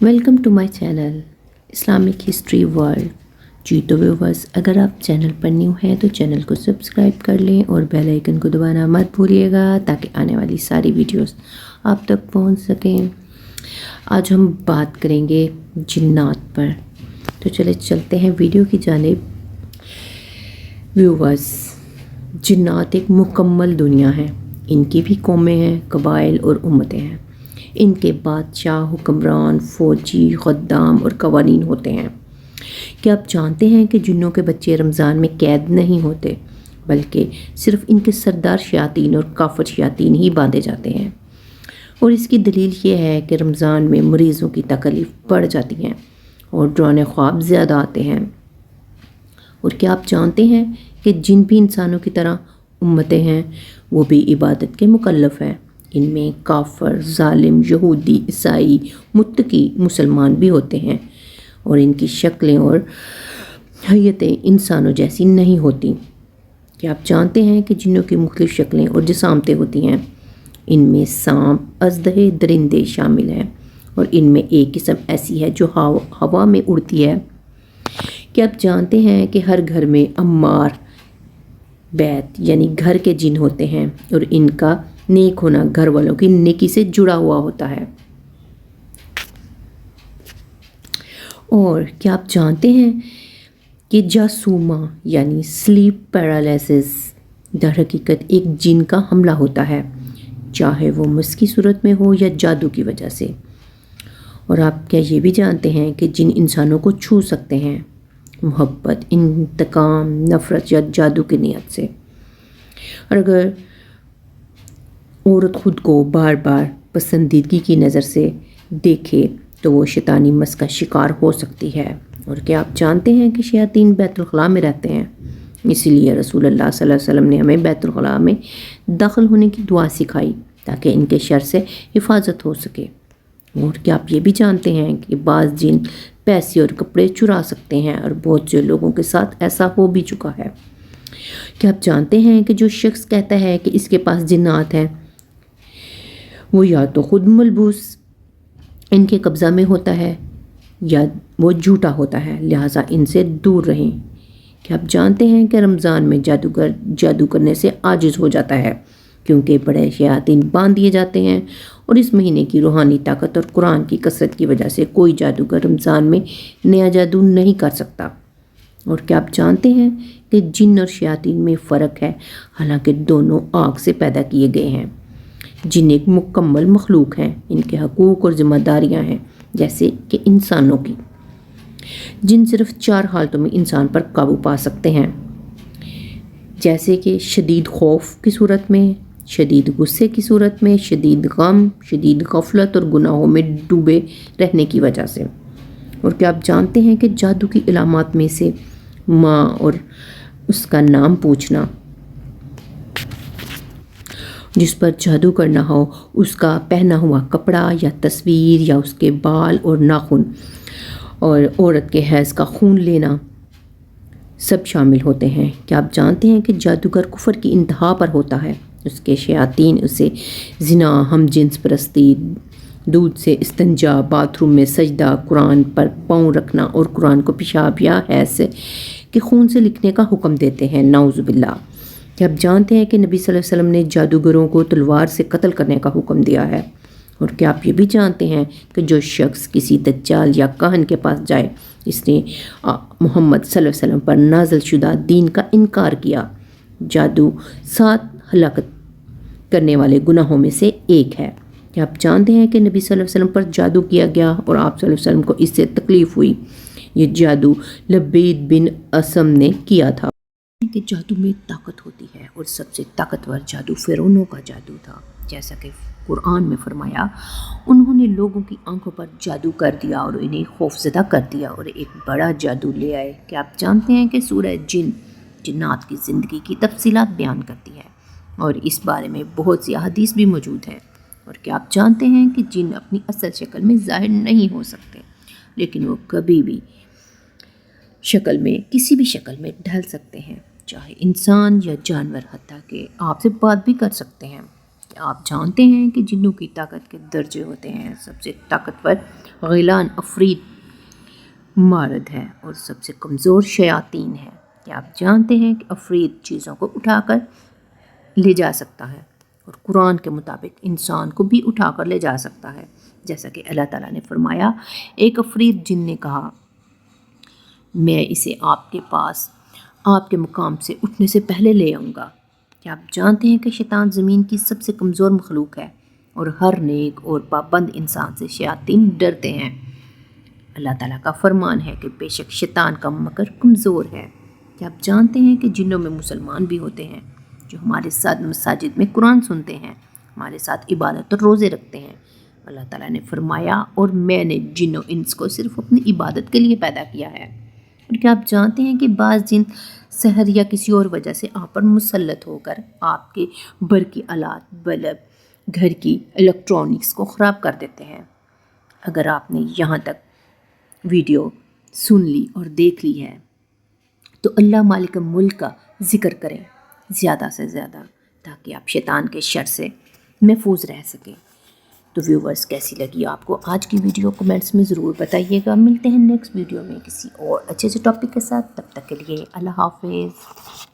Welcome to my channel Islamic history world. जी तो viewers, अगर आप चैनल पर न्यू हैं तो चैनल को सब्सक्राइब कर लें और बेल आइकन को दबाना मत भूलिएगा ताकि आने वाली सारी वीडियोस आप तक पहुंच सकें। आज हम बात करेंगे जिन्नात पर, तो चले चलते हैं वीडियो की जानिब। व्यूवर्स, जिन्नात एक मुकम्मल दुनिया है। इनकी भी कौमें हैं, कबाइल और उम्मतें हैं। इनके बादशाह, हुक्मरान, फ़ौजी, ख़द्दाम और कवानीन होते हैं। क्या आप जानते हैं कि जिन्नों के बच्चे रमज़ान में कैद नहीं होते, बल्कि सिर्फ़ इनके सरदार शयातीन और काफिर शयातीन ही बांधे जाते हैं। और इसकी दलील ये है कि रमज़ान में मरीज़ों की तकलीफ़ बढ़ जाती हैं और डरावने ख्वाब ज़्यादा आते हैं। और क्या आप जानते हैं कि जिन भी इंसानों की तरह उम्मतें हैं, वो भी इबादत के मुकल्लफ़ हैं। इनमें काफिर, जालिम, यहूदी, ईसाई, मुत्तकी, मुसलमान भी होते हैं और इनकी शक्लें और हैयतें इंसानों जैसी नहीं होती। क्या आप जानते हैं कि जिन्नों की मुख्तलिफ शक्लें और जिसामतें होती हैं? इनमें सांप, अजदहे, दरिंदे शामिल हैं और इनमें एक किस्म ऐसी है जो हवा में उड़ती है। क्या आप जानते हैं कि हर घर में अम्मार बैत यानी घर के जिन होते हैं और इनका नेक होना घर वालों की नेकी से जुड़ा हुआ होता है। और क्या आप जानते हैं कि जासूमा यानी स्लीप पैरालिसिस दर हकीकत एक जिन का हमला होता है, चाहे वो मस की सूरत में हो या जादू की वजह से। और आप क्या ये भी जानते हैं कि जिन इंसानों को छू सकते हैं मोहब्बत, इंतकाम, नफ़रत या जादू की नीयत से। और अगर औरत ख़ुद को बार बार पसंदीदगी की नज़र से देखे तो वो शैतानी मस का शिकार हो सकती है। और क्या आप जानते हैं कि शयातीन बैतुल खला में रहते हैं, इसीलिए रसूलुल्लाह सल्लल्लाहु अलैहि वसल्लम ने हमें बैतुल खला में दाखिल होने की दुआ सिखाई ताकि इनके शर से हिफाजत हो सके। और क्या आप ये भी जानते हैं कि बाज़ जिन पैसे और कपड़े चुरा सकते हैं और बहुत से लोगों के साथ ऐसा हो भी चुका है। क्या आप जानते हैं कि जो शख्स कहता है कि इसके पास जिन्नात हैं, वो या तो ख़ुद मलबूस इनके कब्ज़ा में होता है या वो झूठा होता है, लिहाजा इनसे दूर रहें। क्या आप जानते हैं कि रमज़ान में जादूगर जादू करने से आजिज़ हो जाता है क्योंकि बड़े शयातीन बांध दिए जाते हैं और इस महीने की रूहानी ताकत और कुरान की कसरत की वजह से कोई जादूगर रमज़ान में नया जादू नहीं कर सकता। और क्या आप जानते हैं कि जिन और शयातीन में फ़र्क है, हालांकि दोनों आग से पैदा किए गए हैं। जिन एक मुकम्मल मखलूक हैं, इनके हकूक़ और ज़िम्मेदारियाँ हैं जैसे कि इंसानों की। जिन सिर्फ़ 4 हालतों में इंसान पर काबू पा सकते हैं, जैसे कि शदीद खौफ की सूरत में, शदीद गुस्से की सूरत में, शदीद गम, शदीद गफलत और गुनाहों में डूबे रहने की वजह से। और क्या आप जानते हैं कि जादू की इलामात में से माँ और उसका नाम पूछना, जिस पर जादू करना हो उसका पहना हुआ कपड़ा या तस्वीर या उसके बाल और नाखून और औरत के हैज़ का खून लेना सब शामिल होते हैं। क्या आप जानते हैं कि जादूगर कुफर की इंतहा पर होता है? उसके शयातीन उसे जिना, हम जिन्स परस्ती, दूध से इस्तंजा, बाथरूम में सजदा, कुरान पर पाँव रखना और कुरान को पेशाब या हैज़ के खून से लिखने का हुक्म देते हैं। नाउज़ुबिल्लाह। क्या आप जानते हैं कि नबी सल्लल्लाहु अलैहि वसल्लम ने जादूगरों को तलवार से कत्ल करने का हुक्म दिया है? और क्या आप ये भी जानते हैं कि जो शख्स किसी दज्जाल या काहन के पास जाए, इसने मोहम्मद सल्लल्लाहु अलैहि वसल्लम पर नाज़िल शुदा दीन का इनकार किया। जादू 7 हलाकत करने वाले गुनाहों में से एक है। क्या आप जानते हैं कि नबी सल्लल्लाहु अलैहि वसल्लम पर जादू किया गया और आप सल्लल्लाहु अलैहि वसल्लम को इससे तकलीफ़ हुई? ये जादू लबीद बिन असम ने किया था। कि जादू में ताकत होती है और सबसे ताकतवर जादू फ़िरौनों का जादू था। जैसा कि कुरान में फरमाया, उन्होंने लोगों की आंखों पर जादू कर दिया और इन्हें खौफज़दा कर दिया और एक बड़ा जादू ले आए। क्या आप जानते हैं कि सूरह जिन्नात की ज़िंदगी की तफसीलात बयान करती है और इस बारे में बहुत सी हदीस भी मौजूद है। और क्या आप जानते हैं कि जिन अपनी असल शक्ल में ज़ाहिर नहीं हो सकते, लेकिन वो कभी भी शक्ल में किसी भी शक्ल में ढल सकते हैं, चाहे इंसान या जानवर, हत्ता कि आपसे बात भी कर सकते हैं। آپ جانتے ہیں کہ جنوں کی طاقت کے درجے ہوتے ہیں. سب سے طاقتور غیلان عفریت مارد ہے اور سب سے کمزور شیاطین ہے. کیا آپ جانتے ہیں کہ عفریت چیزوں کو اٹھا کر لے جا سکتا ہے اور قرآن کے مطابق انسان کو بھی اٹھا کر لے جا سکتا ہے. جیسا کہ اللہ تعالیٰ نے فرمایا ایک عفریت جن نے کہا میں اسے آپ کے پاس آپ کے مقام سے اٹھنے سے پہلے لے آؤں گا. کیا آپ جانتے ہیں کہ شیطان زمین کی سب سے کمزور مخلوق ہے اور ہر نیک اور پابند انسان سے شیاطین ڈرتے ہیں. اللہ تعالیٰ کا فرمان ہے کہ بے شک شیطان کا مکر کمزور ہے. کیا آپ جانتے ہیں کہ جنوں میں مسلمان بھی ہوتے ہیں جو ہمارے ساتھ مساجد میں قرآن سنتے ہیں, ہمارے ساتھ عبادت اور روزے رکھتے ہیں. اللہ تعالیٰ نے فرمایا اور میں نے جن و انس کو صرف اپنی عبادت کے لیے پیدا کیا ہے. اور کیا آپ جانتے ہیں کہ بعض جن سحر یا کسی اور وجہ سے آپ پر مسلط ہو کر آپ کے برقی آلات, بلب, گھر کی الیکٹرانکس کو خراب کر دیتے ہیں. اگر آپ نے یہاں تک ویڈیو سن لی اور دیکھ لی ہے تو اللہ مالک ملک کا ذکر کریں زیادہ سے زیادہ تاکہ آپ شیطان کے شر سے محفوظ رہ سکیں. تو ویورز کیسی لگی آپ کو آج کی ویڈیو کمنٹس میں ضرور بتائیے گا. ملتے ہیں نیکسٹ ویڈیو میں کسی اور اچھے سے ٹاپک کے ساتھ. تب تک کے لیے اللہ حافظ.